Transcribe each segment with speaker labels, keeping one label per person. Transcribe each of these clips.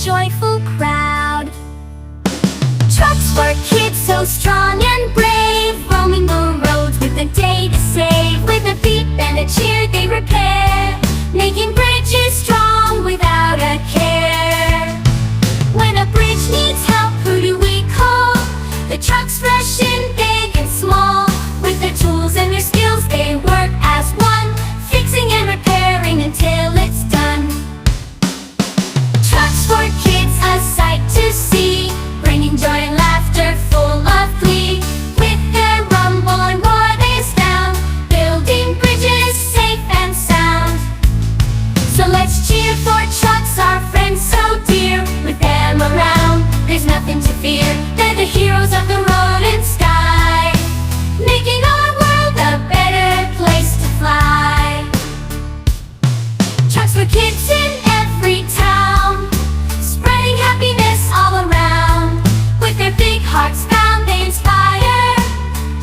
Speaker 1: joyful crowd. Trucks for kids so strong and brave, roaming the roads with a day to save. With a beep and a cheer they repair, making bridges strong without a care. When a bridge needs help, who do we call? The trucks rush in, big and small. With their tools and their skills they work as one, fixing and repairing until it's done. Trucks for kids, a sight to see, bringing joy and laughter full of glee. With their rumble and roar they astound, building bridges safe and sound. So let's cheer for trucks, our friends so dear. With them around, there's nothing to fear. They're the heroes of the road and sky, making our world a better place to fly. Trucks for kids in every town, spreading happiness all around. With their big hearts found they inspire,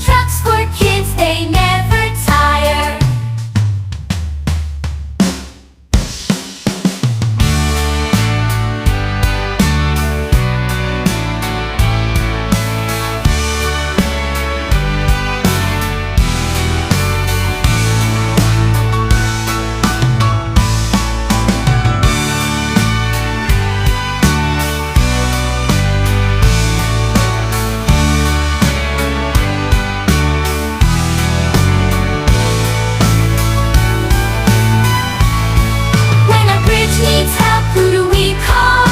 Speaker 1: trucks for kids they never tire. Who do we call?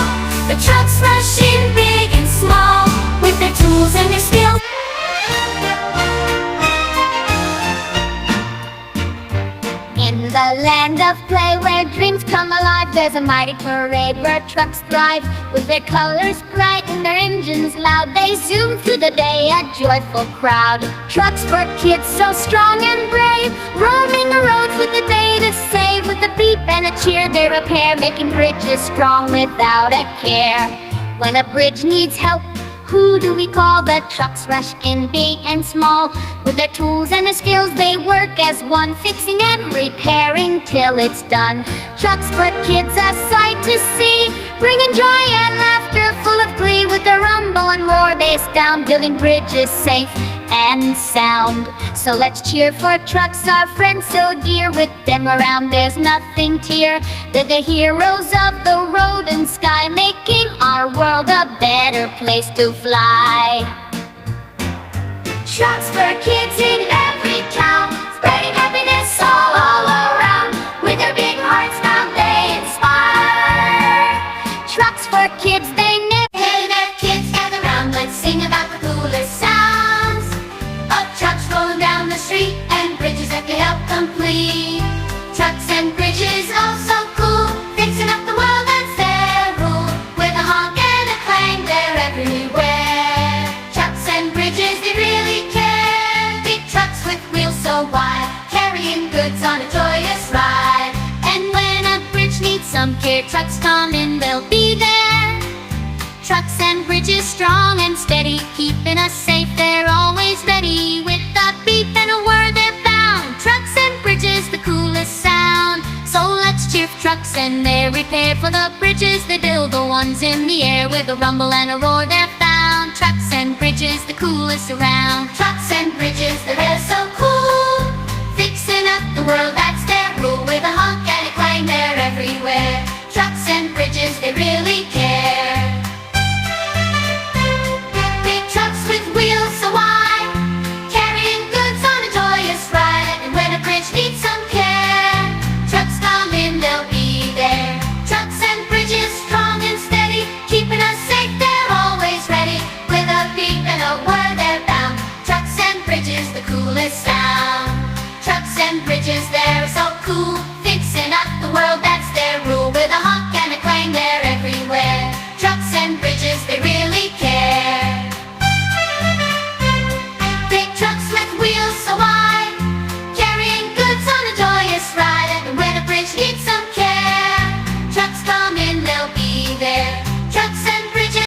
Speaker 1: The trucks rush in, big and small, with their tools and their skills. In the land of play where dreams come alive, there's a mighty parade where trucks thrive. With their colors bright and their engines loud, they zoom through the day, a joyful crowd. Trucks for kids so strong and brave, roaming the roads with the day to save. With a beep and a cheer they repair, making bridges strong without a care. When a bridge needs help, who do we call? The trucks rush in, big and small. With their tools and their skills they work as one, fixing and repairing till it's done. Trucks for kids, a sight to see, bringing joy and laughter full of glee. With their rumble and roar they astound, building bridges safe and sound. So let's cheer for trucks, our friends so dear. With them around there's nothing to fear. They're the heroes of the road and sky, making our world a better place to fly. Trucks for kids in every town, spreading happiness all around. With their big hearts found they inspire. Trucks for kids, they never. Hey there kids, gather round, let's sing about the coolest sounds of trucks rolling down the street and bridges that they help complete. Trucks and bridges, oh so cool, fixing up the world that's their rule. With a honk and a clang, they're everywhere. Trucks and bridges, they really care. Big trucks with wheels so wide, carrying goods on a joyous ride. And when a bridge needs some care, trucks come in, they'll be there. Trucks and bridges strong and steady, keeping us safe, they're always ready. With a beep and a whir they're bound. Trucks and bridges, the coolest sound. So let's cheer for trucks and their repair. For the bridges they build, the ones in the air. With a rumble and a roar they're found. Trucks and bridges, the coolest around. Trucks and bridges, they're so cool, fixing up the world